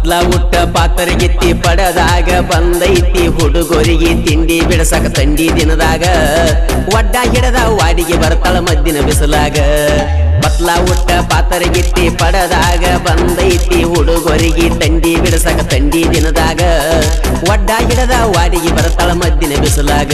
ಬತ್ಲ ಉಟ್ಟ ಪಾತರಗಿತ್ತಿ ಪಡದಾಗ ಬಂದೈತಿ ಹುಡುಗರಿಗೆ ತಿಂಡಿ ಬಿಡಸಕ ತಂಡಿ ದಿನದಾಗ ಒಡ್ಡ ಹಿಡದ ವಾಡಿಗೆ ಬರ್ತಾಳ ಮದ್ದಿನ ಬಿಸಲಾಗ ಬತ್ಲ ಉಟ್ಟ ಪಾತರಗಿತ್ತಿ ಪಡದಾಗ ಬಂದೈತಿ ಹುಡುಗರಿಗೆ ತಂಡಿ ಬಿಡಸಕ ತಂಡಿ ದಿನದಾಗ ಒಡ್ಡ ಹಿಡದ ವಾಡಿಗೆ ಬರ್ತಾಳ ಮದ್ದಿನ ಬಿಸಲಾಗ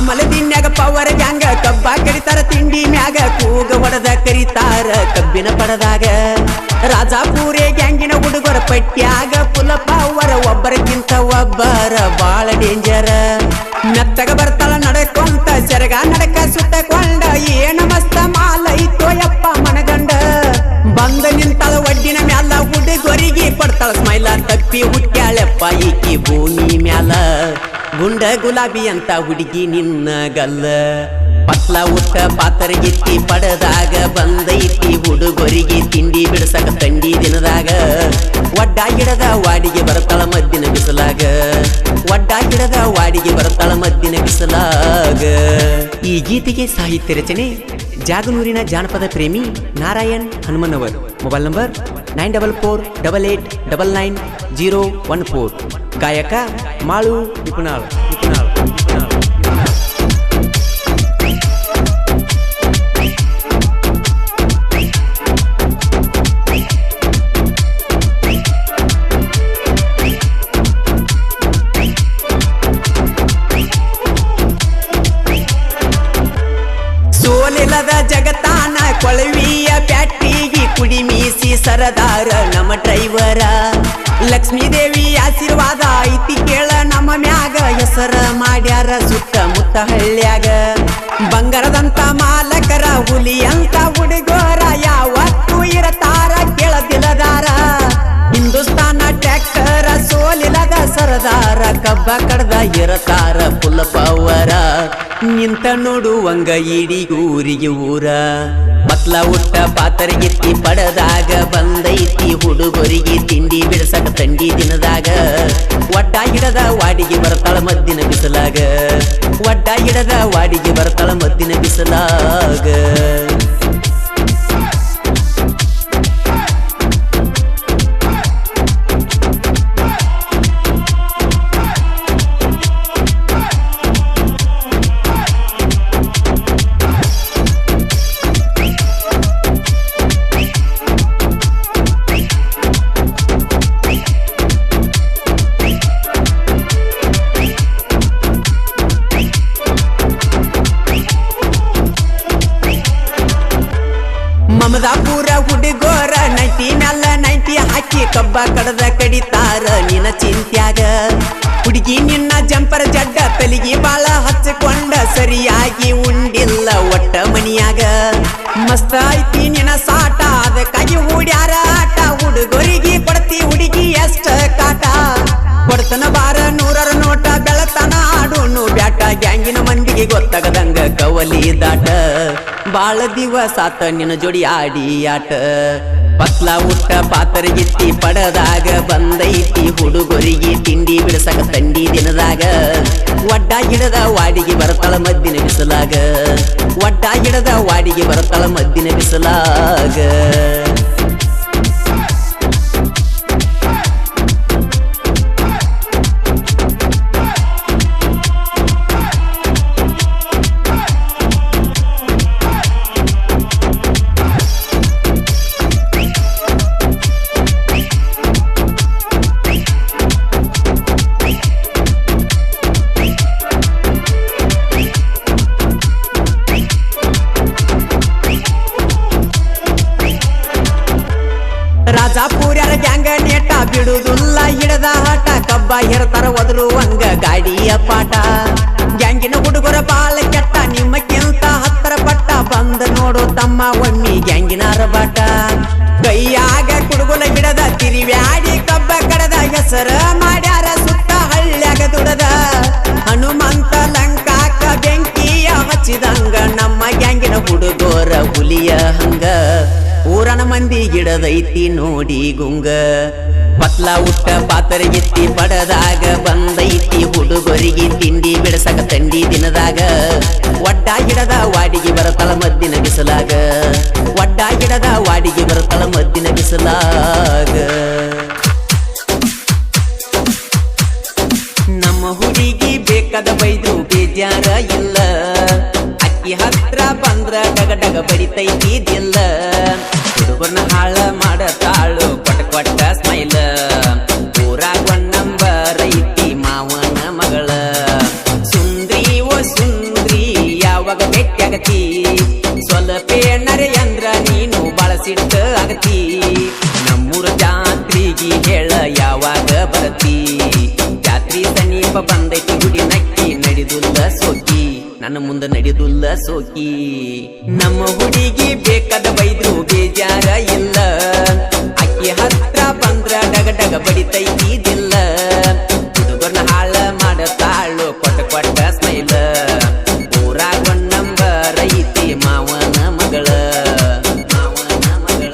ಮಲದಿನ್ಯಾಗ ಪವರ್ ಗ್ಯಾಂಗ ಕಬ್ಬ ಕಡಿತಾರ ತಿಂಡಿ ಮ್ಯಾಗ ಕೂಗ ಹೊಡೆದ ಕರಿತಾರ ಕಬ್ಬಿನ ಪಡದಾಗ ರಾಜಾಪುರೇ ಗ್ಯಾಂಗಿನ ಹುಡುಗರ ಪಟ್ಟ್ಯಾಗ ಪುಲ ಪವರ ಒಬ್ಬರಕ್ಕಿಂತ ಒಬ್ಬರ ಬಾಳ ಡೇಂಜರ ಮೆತ್ತಗ ಬರ್ತಾಳ ನಡ್ಕೊಂತ ಸೆರಗ ನಡಕ ಸುತ್ತಕೊಂಡ ಏನ ಮಸ್ತ ಮಾಲ ಐತೋ ಯಪ್ಪ ಮನಗಂಡ ಬಂದ ನಿಂತಾಳ ಒಡ್ಡಿನ ಮ್ಯಾಲ ಹುಡುಗರಿಗೆ ಪಡ್ತಾಳ ಸ್ಮೈಲ ತಪ್ಪಿ ಹುಟ್ಟ್ಯಾಳೆಪ್ಪ ಈಕಿ ಭೂಮಿ ಮ್ಯಾಲ ಗುಂಡ ಗುಲಾಬಿ ಅಂತ ಹುಡುಗಿ ನಿನ್ನ ಗಲ್ಲ ಪತ್ಲ ಉಟ್ಟ ಪಾತರಗಿತ್ತಿ ಪಡದಾಗ ಬಂದೈತಿ ಹುಡುಗರಿಗೆ ತಿಂಡಿ ಬಿಡಸಕ ತಂಡಿ ದಿನದಾಗ ಒಡ್ಡ ಗಿಡದ ವಾಡಿಗೆ ಬರ್ತಾಳ ಮದ್ದಿನ ಬಿಸಲಾಗ ಒಡ್ಡ ಗಿಡದ ವಾಡಿಗೆ ಬರ್ತಾಳ ಮದ್ದಿನ ಬಿಸಲಾಗ ಈ ಗೀತೆಗೆ ಸಾಹಿತ್ಯ ರಚನೆ ಜಾಗನೂರಿನ ಜಾನಪದ ಪ್ರೇಮಿ ನಾರಾಯಣ್ ಹನುಮನವರ್ ಮೊಬೈಲ್ ನಂಬರ್ 9448999014 ಗಾಯಕ ಮಾಳು ನಿಪುಣಾಳ್ ಸೋಲಿಲ್ಲದ ಜಗತ್ತಾನ ಕೊಳವಿಯ ಪ್ಯಾಟಿಗಿ ಕುಡಿ ಮೀಸಿ ಸರದಾರ ನಮ್ಮ ಡ್ರೈವರ ಲಕ್ಷ್ಮೀ ದೇವಿ ಆಶೀರ್ವಾದ ಐತಿ ಕೇಳ ನಮ್ಮ ಮ್ಯಾಗ ಹೆಸರ ಮಾಡ್ಯಾರ ಸುತ್ತಮುತ್ತ ಹಳ್ಳ್ಯಾಗ ಬಂಗಾರದಂತ ಮಾಲಕರ ಹುಲಿ ಅಂತ ಹುಡುಗೋರ ಯಾವತ್ತೂ ಇರತಾರ ಕೇಳದಿಲ್ಲದಾರ ಹಿಂದೂಸ್ತಾನ ಟ್ರ್ಯಾಕ್ಟರ ಸೋಲಿಲ್ಲದ ಸರದಾರ ಕಬ್ಬ ಕಡ್ದ ಇರತಾರ ಪುಲ್ಲ ಪವರ ನಿಂತ ನೋಡುವಂಗ ಇಡಿಗೂರಿಗೆ ಊರ ಬತ್ಲ ಉಟ್ಟ ಪಾತರಗಿತ್ತಿ ಪಡದಾಗ ಬಂದೈತಿ ಹುಡುಗರಿಗೆ ತಿಂಡಿ ಬಿಡಸಕ ತಂಡಿ ದಿನದಾಗ ಒಡ್ಡ ಹಿಡದ ವಾಡಿಗೆ ಬರ್ತಾಳ ಮದ್ದಿನ ಬಿಸಲಾಗ ಒಡ್ಡ ಹಿಡದ ವಾಡಿಗೆ ಬರ್ತಾಳ ಮದ್ದಿನ ಬಿಸಲಾಗ ಮಮದಾಪುರ ಹುಡುಗೋರ 90 ಹಾಕಿ ಕಬ್ಬ ಕಡದ ಕಡಿತಾರ ನಿನ್ನ ಚಿಂತ್ಯಾಗ ಹುಡುಗಿ ನಿನ್ನ ಜಂಪರ ಜಡ್ಡ ತಲಿಗಿ ಬಾಳ ಹಚ್ಚಿಕೊಂಡ ಸರಿಯಾಗಿ ಉಂಡಿಲ್ಲ ಒಟ್ಟ ಮನಿಯಾಗ ಮಸ್ತ ಐತಿ ನಿನ್ನ ಸಾಟ ಅದಕ್ಕಾಗಿ ಹೂಡ್ಯಾರ ಆಟ ಹುಡುಗರಿಗೆ ಕೊಡ್ತಿ ಹುಡುಗಿ ಎಷ್ಟ ಕಾಟ ಕೊಡ್ತನ ಬಾರ 100 ನೋಟ ಬೆಳತನ ಆಡೋನು ಬ್ಯಾಟ ಗ್ಯಾಂಗಿನ ಮಂದಿಗೆ ಗೊತ್ತಾಗದಂಗ ಕವಲಿ ದಾಟ ಬಾಳ ದಿವಸ ಆತ ನಿನ್ನ ಜೋಡಿ ಆಡಿ ಆಟ ಪತ್ಲ ಉಟ್ಟ ಪಾತರಗಿತ್ತಿ ಪಡದಾಗ ಬಂದೈತಿ ಹುಡುಗರಿಗೆ ತಿಂಡಿ ಬಿಡಸಕ ತಂಡಿ ದಿನದಾಗ ಒಡ್ಡ ಗಿಡದ ವಾಡಿಗೆ ಬರ್ತಾಳ ಮದ್ದಿನ ಬಿಸಲಾಗ ಒಡ್ಡ ಗಿಡದ ವಾಡಿಗೆ ಬರ್ತಾಳ ಮದ್ದಿನ ಬಿಸಲಾಗ ರಾಜಾಪುರ್ಯಾರ ಗ್ಯಾಂಗ ನೇಟ ಬಿಡುದಿಲ್ಲ ಹಿಡದ ಆಟ ಕಬ್ಬ ಹೇರ್ತಾರ ಒದರುವಂಗ ಗಾಡಿಯ ಪಾಠ ಗ್ಯಾಂಗಿನ ಹುಡುಗರ ಬಾಳ ಕೆಟ್ಟ ನಿಮ್ಮಕ್ಕಿಂತ 10 ಪಟ್ಟ ಬಂದ ನೋಡು ತಮ್ಮ ಒಮ್ಮಿ ಗ್ಯಾಂಗಿನ ಅರಬಾಟ ಕೈಯಾಗ ಕುಡುಗುಲ ಹಿಡದ ತಿರಿವ್ಯಾಡಿ ಕಬ್ಬ ಕಡದ ಹೆಸರ ಮಾಡ್ಯಾರ ಸುತ್ತ ಹಳ್ಳ್ಯಾಗ ದುಡದ ಹನುಮಂತ ಲಂಕಾಕ ಬೆಂಕಿಯ ಹಚ್ಚಿದಂಗ ನಮ್ಮ ಗ್ಯಾಂಗಿನ ಹುಡುಗೋರ ಹುಲಿಯ ಹಂಗ ಊರನ ಮಂದಿ ಗಿಡದೈತಿ ನೋಡಿ ಗುಂಗ ಪತ್ಲ ಉಟ್ಟ ಪಾತರ ಎತ್ತಿ ಪಡದಾಗ ಬಂದೈತಿ ಹುಡುಗರಿಗೆ ತಿಂಡಿ ಬಿಡಸಕ ತಂಡಿ ದಿನದಾಗ ಒಡ್ಡ ಗಿಡದ ವಾಡಿಗೆ ಬರತಳ ಮದ್ದಿನ ಬಿಸಲಾಗ ಒಡ್ಡ ಗಿಡದ ವಾಡಿಗೆ ಬರತಳ ಮದ್ದಿನ ಬಿಸಲಾಗ ನಮ್ಮ ಹುಡುಗಿ ಬೇಕಾದ ಬೈದ್ರು ಬೇಜಾರ ಇಲ್ಲ ಅಕ್ಕಿ ಹತ್ರ ಬಂದ್ರ ಡಗ ಡಗ ಬಡಿತೈತಿದಿಲ್ಲ ಹುಡುಗರ್ನ ಹಾಳ ಮಾಡತಾಳು ಕೊಟ್ಟ ಕೊಟ್ಟ ಸ್ಮೈಲ ಊರಾಗ ಒಂದ್ ನಂಬರ್ ಐತಿ ಮಾವನ ಮಗಳ ಸುಂದ್ರಿ ಓ ಸುಂದ್ರಿ ಯಾವಾಗ ಭೇಟಿಯಾಗತಿ ಸ್ವಲ್ಪೇನರೆ ಅಂದ್ರ ನೀನು ಬಳಸಿಟ್ಟ ಆಗತಿ ನಮ್ಮೂರ ಜಾತ್ರೆಗೆ ಹೇಳ ಯಾವಾಗ ಬರತಿ ಜಾತ್ರಿ ಸಮೀಪ ಬಂದೈತಿ ಗುಡಿ ನಕ್ಕಿ ನಡೆದುಲ್ಲ ಸೋಕಿ ನನ್ನ ಮುಂದೆ ನಡೆದುಲ್ಲ ಸೋಕಿ ನಮ್ಮ ಹುಡುಗಿ ಬೇಕಾದ ಬೈದ್ರು ಬೇಜಾರ ಇಲ್ಲ ಅಕ್ಕಿ ಹತ್ರ ಬಂದ್ರ ಡಗ ಡಗ ಬಡಿತೈತಿದಿಲ್ಲ ಹುಡುಗರ್ನ ಹಾಳ ಮಾಡತಾಳು ಕೊಟ್ಟ ಕೊಟ್ಟ ಸ್ಮೈಲ ಊರಾಗ ಒಂದ್ ನಂಬರ್ ಐತಿ ಮಾವನ ಮಗಳ ಮಾವನ ಮಗಳ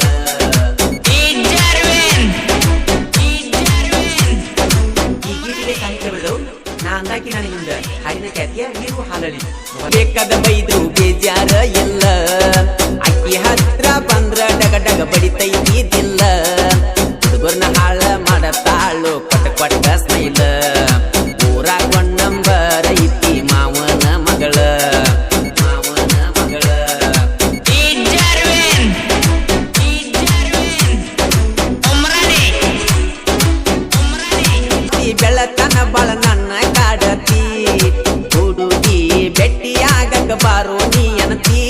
ನಾ ಅಂದಾಕಿ ನಾನು ಮುಂದೆ ಹಾಡಿನ ಖ್ಯಾತಿಯ ನೀವು ಹಾಲಳಿ ಬೇಕಾದ ಬೈದ್ರು ಬೇಜಾರ ಇಲ್ಲ ಅಕ್ಕಿ ಹತ್ರ ಬಂದ್ರ ಡಗ ಡಗ ಬಡಿತೈತಿದಿಲ್ಲ ಹುಡುಗರ್ನ ಹಾಳ ಮಾಡತಾಳು ಕೊಟ್ಟ ಕೊಟ್ಟ ಸ್ಮೈಲ ಊರಾಗ ಒಂದ್ ನಂಬರ್ ಐತಿ ಮಾವನ ಮಗಳ ಮಾವನ ಮಗಳ ಬೆಳತನ ಬಾಳ ನನ್ನ ಕಾಡತಿ ಹುಡುಗಿ ಬೆಟ್ಟಿಯಾಗಕ ಬಾರೋ ನೀ ಅನತಿ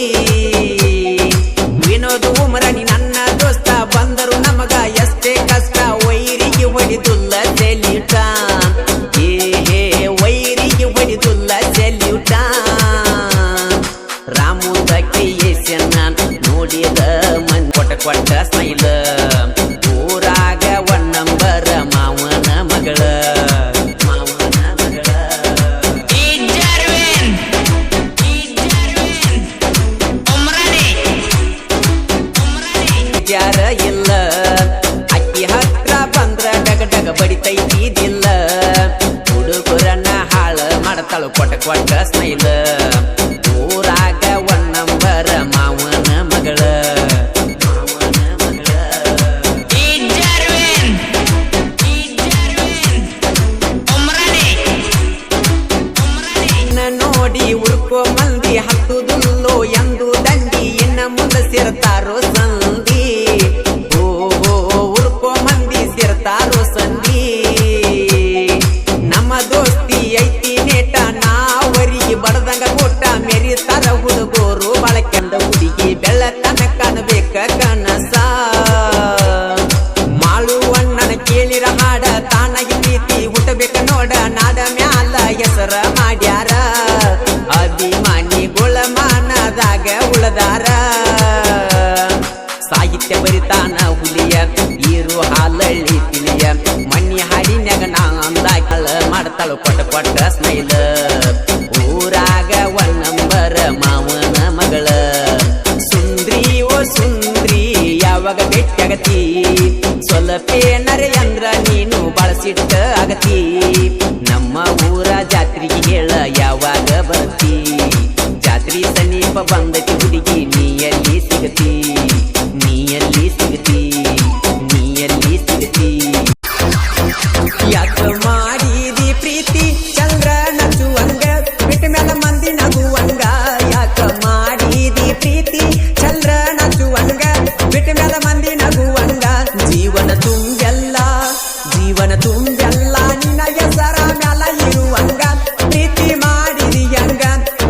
ವಿನೋದ್ ಉಮರಣಿ ನನ್ನ ದೋಸ್ತ ಬಂದರು ನಮಗ ಎಷ್ಟೇ ಕಷ್ಟ ವೈರಿಗೆ ಹೊಡಿದುಲ್ಲ ಸೆಲ್ಯೂಟ ಹೇ ವೈರಿಗೆ ಹೊಡಿದುಲ್ಲ ಸೆಲ್ಯೂಟ ರಾಮುದ ಕ್ರಿಯೇಷನ್ ನೋಡಿದ ಮನ್ ಕೊಟ್ಟ ಕೊಟ್ಟ ಸ್ಮೈಲ ಊರಾಗ ಒಂದ್ ನಂಬರ್ ಮಾವನ ಮಗಳ ಮಾವನ ಮಗಳ ಯಾರ ಇಲ್ಲ ಅಕ್ಕಿ ಹತ್ರ ಬಂದ್ರ ಡಗ ಡಗ ಬಡಿತೈತಿದಿಲ್ಲ ಹುಡುಗರನ್ನ ಹಾಳ ಮಾಡತಾಳು ಕೊಟ್ಟ ಕೊಟ್ಟ ಸ್ಮೈಲ ಊರಾಗ ಒಂದ್ ನಂಬರ್ ಮಾವನ ಮಗಳ ಮಾವನ ಮಗಳ ನೋಡಿ ಉಳ್ಕೋ ಮಂದಿ ಹತ್ತುದುಲ್ಲೋ ಎಂದು ದಂಡಿ ಇನ್ನ ಮುಂದೆ ಸೇರ್ತಾರೋ ಸಂಧಿ ಓ ಉಳ್ಕೋ ಮಂದಿ ಸೇರ್ತಾರೋ ಸಂಧಿ ನಮ್ಮ ದೋಸ್ತಿ ಐತಿ ನೇಟ ನಾವರಿಗೆ ಬಡದಂಗ ಕೊಟ್ಟ ಮೆರಿತಾರ ಹುಡುಗೋರು ಬಳಕೆಂದ ಹುಡುಗಿ ಬೆಳ್ಳತನ ಕಾಣಬೇಕ ಕನಸ ಮಾಳುವಣ್ಣನ ಕೇಳಿರ ಹಾಡ ತಾನಾಗಿ ಪ್ರೀತಿ ಹುಟ್ಟಬೇಕ ನೋಡ ನಾಡ ಮ್ಯಾಲ ಹೆಸರ ಮಾಡ್ಯಾರ ಅಭಿಮಾನಿಗಳ ಮಾನದಾಗ ಉಳದಾರ ಸಾಹಿತ್ಯ ಬರಿತಾನ ಹುಲಿಯ ಈರು ಹಾಲಳ್ಳಿ ತಿಳಿಯ ಮಣ್ಣಿ ಹಾಡಿನ್ಯಾಗ ನಾ ಅಂದಾಕಳ ಮಾಡ್ತಾಳು ಕೊಟ್ಟ ಕೊಟ್ಟ ಸ್ಮೈಲ ಊರಾಗ ಒಂದ್ ನಂಬರ್ ಮಾವನ ಮಗಳ ಸುಂದ್ರಿ ಓ ಸುಂದ್ರಿ ಯಾವಾಗ ಭೇಟಿಯಾಗತಿ ಸ್ವಲ್ಪೇನರೆ ಅಂದ್ರ ನೀನು ಬಳಸಿಟ್ಟ ಆಗತಿ ನಮ್ಮ ಊರ ಜಾತ್ರೆಗೆ ಹೇಳ ಯಾವಾಗ ಬರ್ತಿ ಜಾತ್ರಿ ಸಮೀಪ ಬಂದತಿ ಹುಡುಗಿ ನೀಯಲ್ಲಿ ಸಿಗತಿ ನೀಯಲ್ಲಿ ಸಿಗತಿ ನೀಯಲ್ಲಿ ಸಿಗತಿ ಯಾಕ ಮಾಡಿದಿ ಪ್ರೀತಿ ಚಂದ್ರ ನಚ್ಚುವಂಗ ಬಿಟ್ಟ ಮೇಲೆ ಮಂದಿ ನಗುವಂಗ ಯಾಕ ಮಾಡಿದಿ ಪ್ರೀತಿ ಚಂದ್ರ ನಚ್ಚುವಂಗ ಬಿಟ್ಟ ಮೇಲೆ ಮಂದಿ ನಗುವಂಗ ಜೀವನ ತುಂಬೆಲ್ಲ ನಿನ್ನ ಹೆಸರ ಮ್ಯಾಲ ಇರುವಂಗ ಪ್ರೀತಿ ಮಾಡಿದಿ ಹಂಗ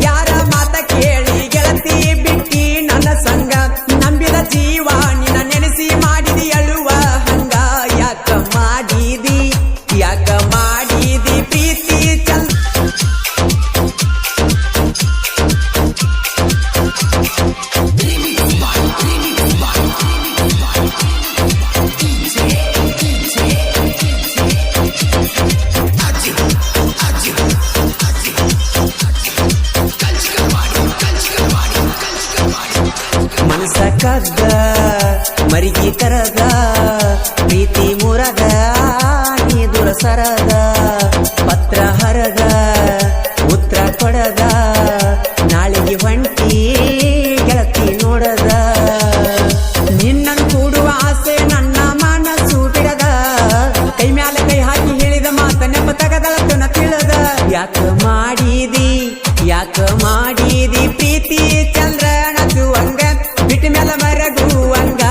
ಯಾರ ಮಾತ ಕೇಳಿ ಗೆಳತಿ ಬಿಟ್ಟಿ ನನ್ನ ಸಂಗ ನಂಬಿದ ಜೀವ ನಿನ್ನ ನೆನೆಸಿ ಮಾಡಿದಿ ಅಳುವ ಹಂಗ ಯಾಕ ಮಾಡಿದಿ ಪ್ರೀತಿ ಚಂದ ಸರದ ಪತ್ರ ಹರದ ಉತ್ತರ ಕೊಡದ ನಾಳೆಗೆ ಹೊಂಟಿ ಗೆಳತಿ ನೋಡದ ನಿನ್ನನ್ನು ಕೂಡುವ ಆಸೆ ನನ್ನ ಮನಸ್ಸು ಬಿಡದ ಕೈ ಮ್ಯಾಲ ಕೈ ಹಾಕಿ ಹೇಳಿದ ಮಾತ ನೆಪ ತಗದಳತನ ತಿಳಿದ ಯಾಕ ಮಾಡಿದಿ ಪ್ರೀತಿ ಚಂದ್ರನ ಚುವಂಗ ಬಿಟ್ಟ ಮ್ಯಾಲ ಮರಗುವಂಗ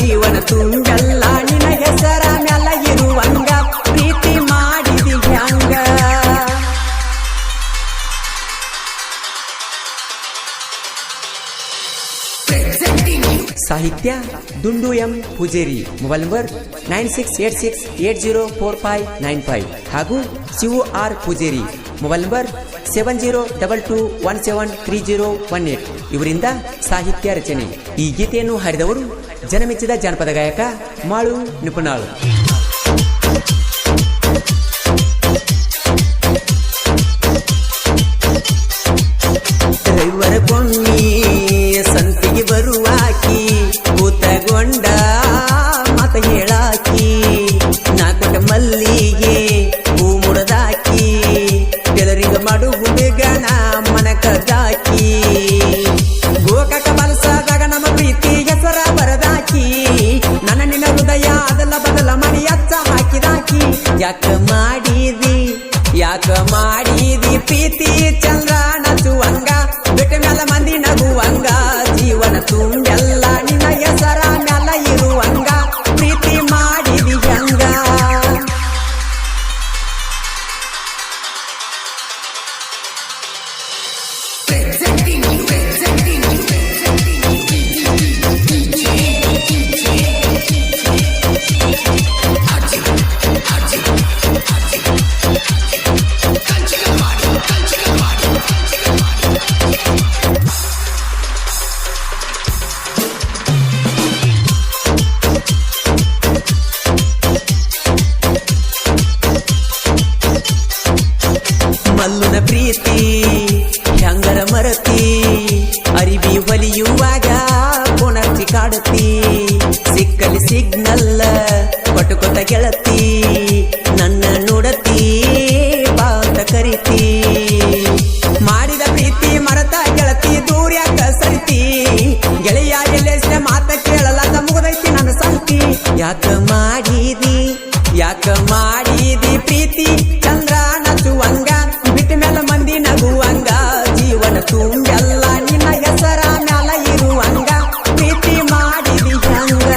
ಜೀವನ ತುಂಬೆಲ್ಲ ನಿನ್ನ ಹೆಸರ ಮ್ಯಾಲ ಇರುವಂಗ ಪ್ರೀತಿ ಮಾಡಿದಿ ಹ್ಯಾಂಗ ಸಾಹಿತ್ಯ ದುಂಡು ಎಂ ಪೂಜೇರಿ ಮೊಬೈಲ್ ನಂಬರ್ 9686804595 ಹಾಗೂ Shivu R Pujeri mobile number 7022173018 ಇವರಿಂದ ಸಾಹಿತ್ಯ ರಚನೆ. ಈ ಗೀತೆಯನ್ನು ಹಾಡಿದವರು ಜನಮೆಚ್ಚಿದ ಜಾನಪದ ಗಾಯಕ ಮಾಳು ನಿಪುಣಾಳು. ರವಿವಾರ ಕೊಮ್ಮಿ ಸಂತಿಗೆ ಬರುವಾಕಿ ಕೂತಗೊಂಡ ಮತ ಹೇಳಾಕಿ ನಾಕೊಟ ಮಲ್ಲಿಗೆ ಹೂ ಮುಡದಾಕಿ ಟೆಲರಿಂಗ ಮಾಡು ಹುಡುಗನ ಮನಕದಾಕಿ ಗೋಕಾಕ ಬಲಸದಾಗ ನಮ್ಮ ಪ್ರೀತಿ ಹೆಸರ ಬರದಾಕಿ ನನ್ನ ನಿನ್ನ ಹೃದಯ ಅದೆಲ್ಲ ಬದಲ ಮಾಡಿ ಅಚ್ಚ ಹಾಕಿದಾಕಿ ಯಾಕ ಮಾಡಿದಿ ಪ್ರೀತಿ ಚಂದ್ರ ನಚುವಂಗ ಬಿಟ್ಟ ಮ್ಯಾಲ ಮಂದಿ ನಗುವಂಗ ಜೀವನ ತುಂಬೆಲ್ಲ ನಿನ್ನ ಹೆಸರ ಮ್ಯಾಲ ಇರುವಂಗ ಪ್ರೀತಿ ಮಾಡಿದಿ ಹಂಗ ಮಲ್ಲುನ ಪ್ರೀತಿ ಹೆಂಗರ ಮರತಿ ಅರಿವಿ ಹೊಲಿಯುವಾಗ ಪುನರ್ಚಿ ಕಾಡುತ್ತಿ ಸಿಕ್ಕಲಿ ಸಿಗ್ನಲ್ಲ ಕೊಟ್ಟುಕೊತ ಗೆಳತಿ ನನ್ನ ನೋಡತಿ ಬಾತ ಕರಿತಿ ಮಾಡಿದ ಪ್ರೀತಿ ಮರತ ಗೆಳತಿ ದೂರ ಯಾಕ ಸರಿತಿ ಗೆಳೆಯ ಎಲ್ಲೆಷ್ಟ ಮಾತ ಕೇಳಲಾದ ಮುಗದೈತಿ ನನ್ನ ಸಂತಿ ಯಾಕ ಮಾಡಿದಿ ಪ್ರೀತಿ ಚಂದ್ರ ನಚುವಂಗ ಬಿಟ್ಟ ಮ್ಯಾಲ ಮಂದಿ ನಗುವಂಗ ಜೀವನ ತುಂಬೆಲ್ಲ ನಿನ್ನ ಹೆಸರ ಮ್ಯಾಲ ಇರುವಂಗ ಪ್ರೀತಿ ಮಾಡಿದಿ ಹಂಗ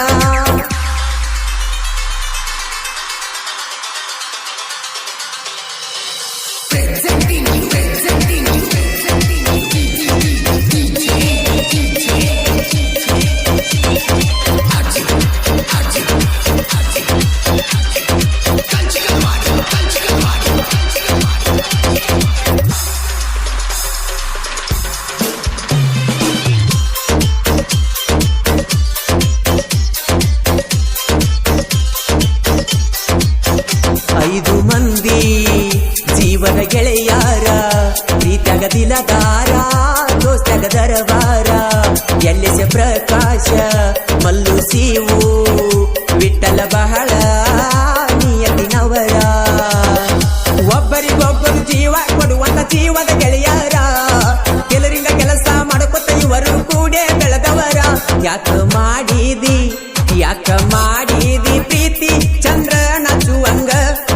ಐದು ಮಂದಿ ಜೀವನ ಗೆಳೆಯಾರ ಪ್ರೀತ್ಯಾಗ ದಿಲದಾರ ದೋಸ್ತ್ಯಾಗ ದರವಾರ ಎಲ್ಲೆಸ ಪ್ರಕಾಶ ಮಲ್ಲು ಸೀವು ವಿಠಲ ಬಹಳ ನಿಯತಿನವರ ಒಬ್ಬರಿಗೊಬ್ಬರು ಜೀವ ಕೊಡುವಂತ ಜೀವದ ಗೆಳೆಯಾರ ಕೆಲರಿಂದ ಕೆಲಸ ಮಾಡ್ಕೊತ ಇವರು ಕೂಡೇ ಬೆಳೆದವರ ಯಾಕ ಮಾಡಿದಿ ಪ್ರೀತಿ ಚಂದ್ರ ನಚುವಂಗ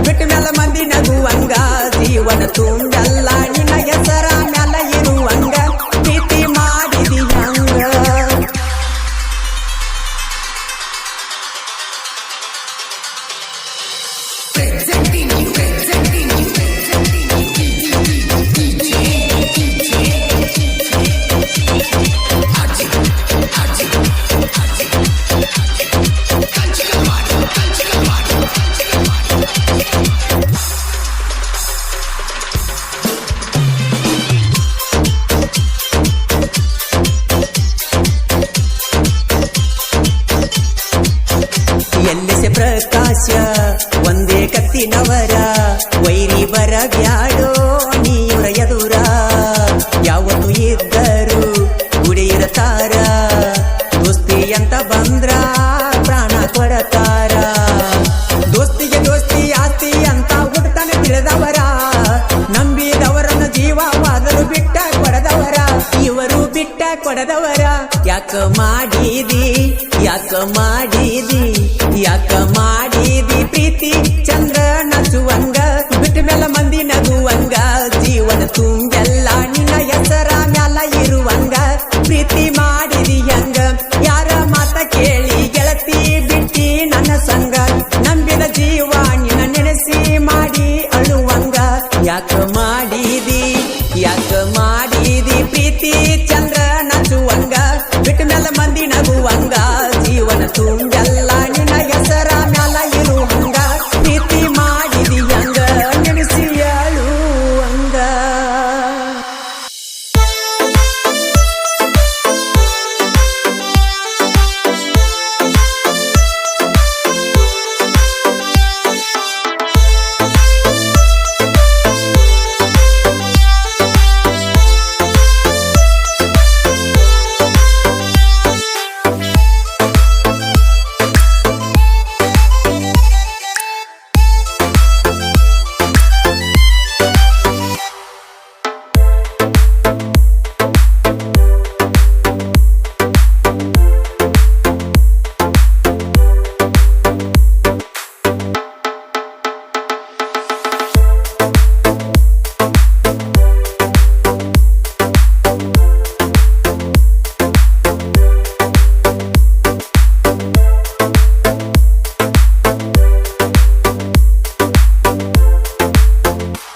ಬಿಟ್ಟ ಮ್ಯಾಲ ಮಂದಿ ನಗುವಂಗ ಜೀವನ ತುಂಬೆಲ್ಲ ನಿನ್ನ ಹೆಸರ ಮ್ಯಾಲ ಇರುವಂಗ ಪ್ರೀತಿ ಮಾಡಿದಿ ಹಂಗ ಎಲ್ಲೆಸೆ ಪ್ರಕಾಶ ಒಂದೇ ಕತ್ತಿನವರ ವೈರಿ ಬರ ಬ್ಯಾಡೋ ನೀರ ಎದುರ ಯಾವತ್ತು ಇದ್ದರು ಗುಡಿಯಿರತಾರ ದೋಸ್ತಿ ಅಂತ ಬಂದ್ರ ಪ್ರಾಣ ಕೊಡತಾರ ದೋಸ್ತಿಗೆ ದೋಸ್ತಿ ಆಸ್ತಿ ಅಂತ ಮಾಡಿದಿ ಯಾಕ ಮಾಡಿದಿ ಪ್ರೀತಿ ಚಂದ್ರ ನಸುವಂಗ ಬಿಟ್ಟ ಮೇಲೆ ಮಂದಿ ನಗುವಂಗ ಜೀವನ ತುಂಬೆಲ್ಲ ನಿನ್ನ ಹೆಸರ ಮ್ಯಾಲ ಇರುವಂಗ ಪ್ರೀತಿ ಮಾಡಿದಿ ಹಂಗ ಯಾರ ಮಾತ ಕೇಳಿ ಗೆಳತಿ ಬಿಟ್ಟಿ ನನ್ನ ಸಂಗ ನಂಬಿದ ಜೀವ